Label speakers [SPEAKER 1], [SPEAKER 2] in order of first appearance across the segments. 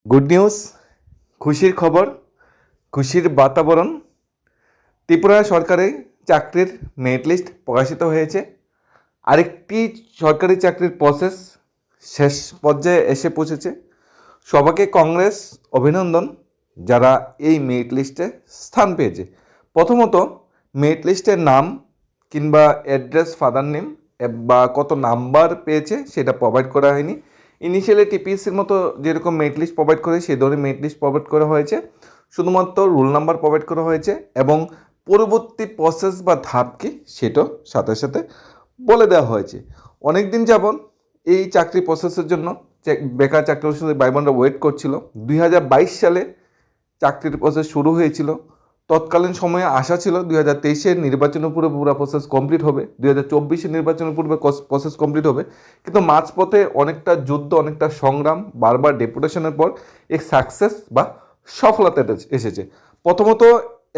[SPEAKER 1] Good news, খুশির খবর, খুশির বাতাবরণ। ত্রিপুরা সরকারের চাকরির মেরিট লিস্ট প্রকাশিত হয়েছে। আরেকটি সরকারি চাকরির প্রসেস শেষ পর্যায়ে এসে পৌঁছেছে। সবাইকে কংগ্রেস, অভিনন্দন যারা এই মেরিট লিস্টে স্থান পেয়েছে। প্রথমত, মেরিট লিস্টের নাম কিংবা অ্যাড্রেস, ফাদার নেম বা কত নাম্বার পেয়েছে সেটা প্রোভাইড করা হয়নি। ইনিশিয়ালি টিপিএসসির মতো যেরকম মেরিট লিস্ট প্রোভাইড করে সেই ধরনের মেরিট লিস্ট প্রোভাইড করা হয়েছে। শুধুমাত্র রোল নাম্বার প্রোভাইড করা হয়েছে এবং পরবর্তী প্রসেস বা ধাপ কী সেটাও সাথে সাথে বলে দেওয়া হয়েছে। অনেক দিন যাবত এই চাকরি প্রসেসের জন্য বেকার চাকরি ভাই বোনরা ওয়েট করছিল। 2022 সালে চাকরির প্রসেস শুরু হয়েছিল। তৎকালীন সময়ে আশা ছিল 2023-এর নির্বাচনের পূর্বে পুরো প্রসেস কমপ্লিট হবে, 2024-এর নির্বাচনের পূর্বে প্রসেস কমপ্লিট হবে। কিন্তু মাঝপথে অনেকটা যুদ্ধ, অনেকটা সংগ্রাম, বারবার ডেপুটেশনের পর এক সাকসেস বা সফলতা এসেছে। প্রথমত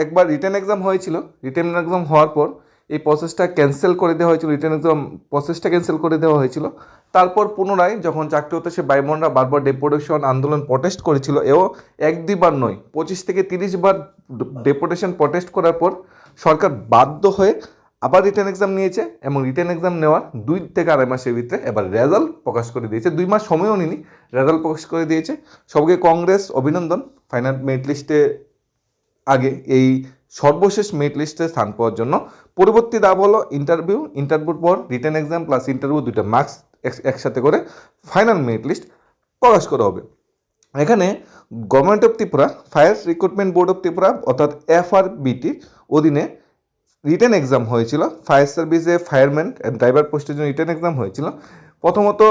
[SPEAKER 1] একবার রিটেন এক্সাম হয়েছিল। রিটেন এক্সাম হওয়ার পর এই প্রসেসটা ক্যান্সেল করে দেওয়া হয়েছিল, রিটেন এক্সাম প্রসেসটা ক্যান্সেল করে দেওয়া হয়েছিল। তারপর পুনরায় যখন চাকরি হতে সে ভাই বোনরা বারবার ডেপুটেশন আন্দোলন প্রটেস্ট করেছিল, এও 1-2 বার নয়, 25 থেকে 30 বার ডেপুটেশন প্রটেস্ট করার পর সরকার বাধ্য হয়ে আবার রিটেন এক্সাম নিয়েছে এবং রিটেন এক্সাম নেওয়ার 2 থেকে 2.5 মাসের ভিতরে এবার রেজাল্ট প্রকাশ করে দিয়েছে। 2 মাস সময়ও নিনি, রেজাল্ট প্রকাশ করে দিয়েছে। সবকে কংগ্রেস, অভিনন্দন। ফাইনাল মেরিট লিস্টে আগে এই সর্বশেষ মেরিট লিস্টে স্থান পাওয়ার জন্য পরবর্তী ধাপ হলো ইন্টারভিউর পর রিটেন এক্সাম প্লাস ইন্টারভিউ, 2টা মার্কস একসাথে করে ফাইনাল মেরিট লিস্ট প্রকাশ করা হবে। এখানে government of Tripura, fire recruitment board of Tripura অর্থাৎ FRBT অধীনে রিটেন এক্সাম হয়েছিল। ফায়ার সার্ভিসে ফায়ারম্যান ড্রাইভার পোস্টের জন্য রিটেন এক্সাম হয়েছিল। প্রথমত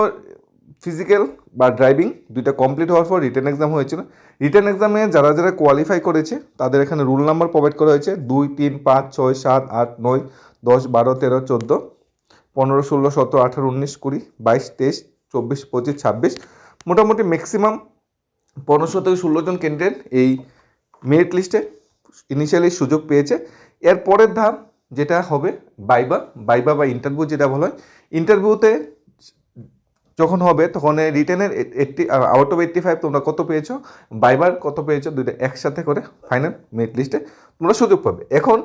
[SPEAKER 1] ফিজিক্যাল বা ড্রাইভিং 2টা কমপ্লিট হওয়ার পর রিটেন এক্সাম হয়েছিল। রিটেন এক্সামে যারা যারা কোয়ালিফাই করেছে তাদের এখানে রুল নাম্বার প্রোভাইড করা হয়েছে 2, 3, 5, 6, 7, 8, 9, 10, 12, 13, 14, 15, 16, 17, 18, 19, 20, 22, 23, 24, 25, 26, মোটামুটি ম্যাক্সিমাম 15 থেকে 16 জন ক্যান্ডিডেট এই মেরিট লিস্টে ইনিশিয়ালি সুযোগ পেয়েছে। এর পরের ধাপ যেটা হবে বাইবা বা ইন্টারভিউ যেটা বলা হয়। ইন্টারভিউতে যখন হবে তখন রিটেনের 80 আউট অফ 85 তোমরা কত পেয়েছো, বাইবার কত পেয়েছো, 2টা একসাথে করে ফাইনাল মেরিট লিস্টে তোমরা সুযোগ পাবে। এখন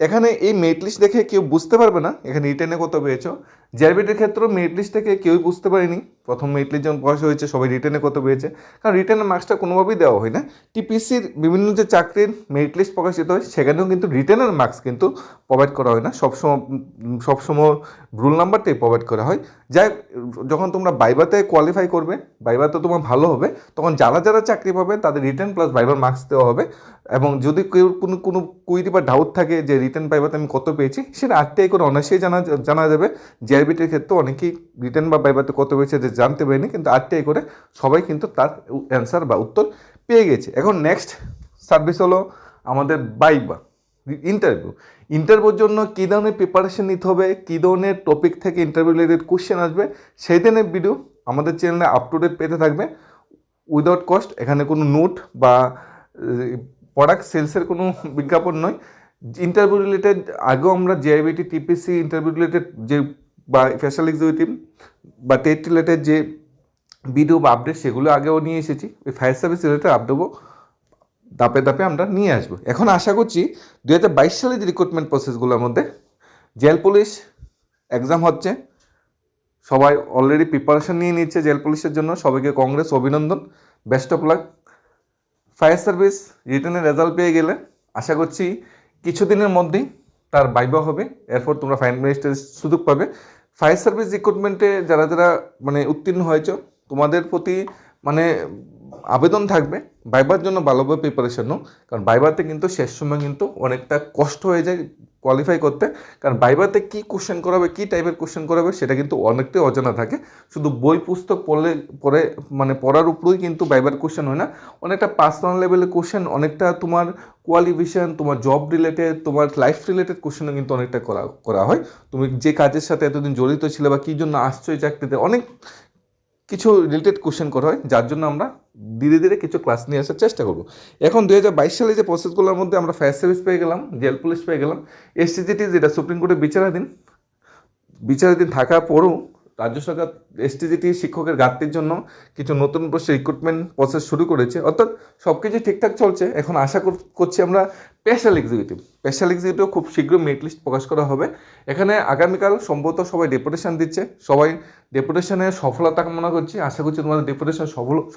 [SPEAKER 1] এখানে এই মেরিট লিস্ট দেখে কেউ বুঝতে পারবে না এখানে রিটেনে কত পেয়েছো। জেআরবিটির ক্ষেত্রেও মেরিট লিস্ট থেকে কেউই বুঝতে পারেনি প্রথম মেরিট লিস্ট যখন প্রকাশ হয়েছে সবাই রিটেনে কত পেয়েছে, কারণ রিটেনের মার্কসটা কোনোভাবেই দেওয়া হয় না। টিপিসির বিভিন্ন যে চাকরির মেরিট লিস্ট প্রকাশিত হয় সেখানেও কিন্তু রিটেনের মার্কস কিন্তু প্রোভাইড করা হয় না, সবসময় রুল নাম্বারটাই প্রোভাইড করা হয়। যাই যখন তোমরা বাইবাতে কোয়ালিফাই করবে, বাইবাতে তোমার ভালো হবে, তখন যারা যারা চাকরি পাবে তাদের রিটেন প্লাস বাইবার মার্কস দেওয়া হবে। এবং যদি কেউ কোনো কুইরি বা ডাউট থাকে যে রিটেন বাইবাতে আমি কত পেয়েছি, সেটা RTI করে অনায়াসেই জানা যাবে। জেআরবিটির ক্ষেত্রে অনেকেই রিটেন বা বাইবাতে কত পেয়েছে যে জানতে পারেনি, কিন্তু RTI করে সবাই কিন্তু তার অ্যান্সার বা উত্তর পেয়ে গেছে। এখন নেক্সট সার্ভিস হলো আমাদের বাইবা ইন্টারভিউর জন্য কী ধরনের প্রিপারেশন নিতে হবে, কী ধরনের টপিক থেকে ইন্টারভিউ রিলেটেড কোশ্চেন আসবে, সেই দিনের ভিডিও আমাদের চ্যানেলে আপ টু ডেট পেতে থাকবে উইদাউট কস্ট। এখানে কোনো নোট বা প্রোডাক্ট সেলসের কোনো বিজ্ঞাপন নয়। ইন্টারভিউ রিলেটেড আগেও আমরা জেআইবিটি, টিপিসি ইন্টারভিউ রিলেটেড যে বা স্পেশাল এক্সিকিউটিভ বা টেট রিলেটেড যে ভিডিও বা আপডেট সেগুলো আগেও নিয়ে এসেছি। ওই ফায়ার সার্ভিস রিলেটেড আপডেটও ধাপে ধাপে আমরা নিয়ে আসবো। এখন আশা করছি 2022 সালে যে রিক্রুটমেন্ট প্রসেসগুলোর মধ্যে জেল পুলিশ এক্সাম হচ্ছে, সবাই অলরেডি প্রিপারেশন নিয়ে নিচ্ছে জেল পুলিশের জন্য। সবাইকে কংগ্রেস, অভিনন্দন, best of luck. Fire service রিটেনের রেজাল্ট পেয়ে গেলে আশা করছি কিছুদিনের মধ্যেই তার বাইবা হবে, এরপর তোমরা ফাইনাল লিস্টের সুযোগ পাবে। ফায়ার সার্ভিস রিক্রুটমেন্টে যারা যারা উত্তীর্ণ হয়েছ তোমাদের প্রতি আবেদন থাকবে বাইবার জন্য ভালোভাবে প্রিপারেশন নাও, কারণ বাইবাতে কিন্তু শেষ সময় কিন্তু অনেকটা কষ্ট হয়ে যায় কোয়ালিফাই করতে। কারণ বাইবাতে কী কোশ্চেন করাবে, কী টাইপের কোশ্চেন করাবে সেটা কিন্তু অনেকটাই অজানা থাকে। শুধু বই পুস্তক পড়ার উপরেই কিন্তু বাইবার কোশ্চেন হয় না, অনেকটা পার্সোনাল লেভেলের কোশ্চেন, অনেকটা তোমার কোয়ালিফিকেশন, তোমার জব রিলেটেড, তোমার লাইফ রিলেটেড কোশ্চেনও কিন্তু অনেকটা করা হয়। তুমি যে কাজের সাথে এতদিন জড়িত ছিলে বা কী জন্য আসছো এই চাকরিতে, অনেক কিছু রিলেটেড কোশ্চেন করা হয়, যার জন্য আমরা ধীরে ধীরে কিছু ক্লাস নিয়ে আসার চেষ্টা করবো। এখন 2022 সালে যে প্রসেসগুলোর মধ্যে আমরা ফায়ার সার্ভিস পেয়ে গেলাম, জেল পুলিশ পেয়ে গেলাম, SCGT যেটা সুপ্রিম কোর্টে বিচারাধীন থাকার পরেও রাজ্য সরকার এসটিজিটি শিক্ষকের ঘাটতির জন্য কিছু নতুন রিক্রুটমেন্ট প্রসেস শুরু করেছে, অর্থাৎ সব কিছু ঠিকঠাক চলছে। এখন আশা করছি আমরা স্পেশাল এক্সিকিউটিভ খুব শীঘ্র মেরিট লিস্ট প্রকাশ করা হবে। এখানে আগামীকাল সম্ভবত সবাই ডেপুটেশন দিচ্ছে, সবাই ডেপুটেশনের সফলতা কামনা করছি। আশা করছি তোমাদের ডেপুটেশন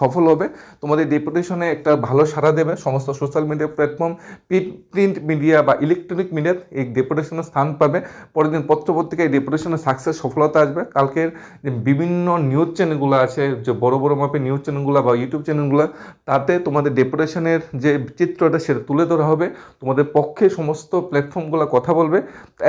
[SPEAKER 1] সফল হবে, তোমাদের ডেপুটেশনে একটা ভালো সাড়া দেবে সমস্ত social media platform, print media বা ইলেকট্রনিক মিডিয়া এই ডেপুটেশনের স্থান পাবে। পরের দিন পত্রপত্রিকায় এই ডেপুটেশনের সাকসেস সফলতা আসবে। কালকের যে বিভিন্ন নিউজ চ্যানেলগুলো আছে, যে বড় বড় মাপের নিউজ চ্যানেলগুলো বা ইউটিউব চ্যানেলগুলো, তাতে তোমাদের ডেপুটেশনের যে চিত্রটা সেটা তুলে ধরা হবে, তোমাদের পক্ষে সমস্ত প্ল্যাটফর্মগুলো কথা বলবে।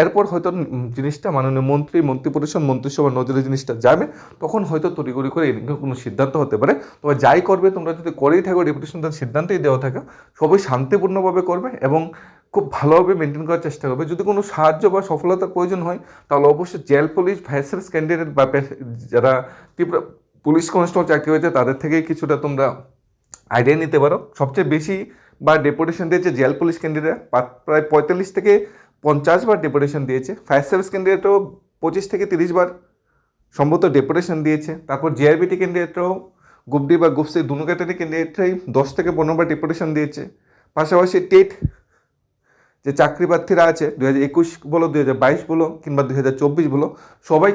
[SPEAKER 1] এরপর হয়তো জিনিসটা মাননীয় মন্ত্রিপরিষদ মন্ত্রিসভার নজরে জিনিসটা যাবে, তখন হয়তো তড়িঘড়ি করে এদিকে কোনো সিদ্ধান্ত হতে পারে। তবে যাই করবে তোমরা যদি করেই থাকো ডেপুটেশন সিদ্ধান্তই দেওয়া থাকে, সবাই শান্তিপূর্ণভাবে করবে এবং খুব ভালোভাবে মেনটেন করার চেষ্টা করবে। যদি কোনো সাহায্য বা সফলতার প্রয়োজন হয় তাহলে অবশ্যই জেল পুলিশ ভাইসেস ক্যান্ডিডেট বা যারা ত্রিপুরা পুলিশ কনস্টেবল চাকরি হয়েছে তাদের থেকেই কিছুটা তোমরা আইডিয়া নিতে পারো। সবচেয়ে বেশি বা ডেপুটেশন দিয়েছে জেল পুলিশ ক্যান্ডিডেট, প্রায় 45 থেকে 50 বার ডেপুটেশন দিয়েছে। ফায়ার সার্ভিস ক্যান্ডিডেটও 25 থেকে 30 বার সম্ভবত ডেপুটেশন দিয়েছে। তারপর জিআরবিটি ক্যান্ডিডেটরাও গ্রুপ ডি বা গ্রুপ সি দুনো ক্যাটাগরি ক্যান্ডিডেটরাই 10 থেকে 15 বার ডেপুটেশন দিয়েছে। পাশাপাশি টেট যে চাকরি প্রার্থীরা আছে 2021 বলো, 2022 বলো কিংবা 2024 বলো, সবাই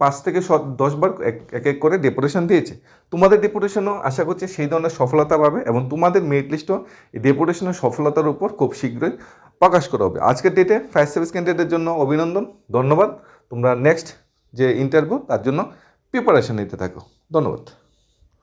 [SPEAKER 1] 5 থেকে 10 বার এক এক করে ডেপুটেশন দিয়েছে। তোমাদের ডেপুটেশনও আশা করছি সেই ধরনের সফলতা পাবে এবং তোমাদের মেরিট লিস্টও এই ডেপুটেশনের সফলতার উপর খুব শীঘ্রই প্রকাশ করা হবে। আজকের ডেটে ফায়ার সার্ভিস ক্যান্ডিডেটের জন্য অভিনন্দন, ধন্যবাদ। তোমরা নেক্সট যে ইন্টারভিউ তার জন্য প্রিপারেশন নিতে থাকো। ধন্যবাদ।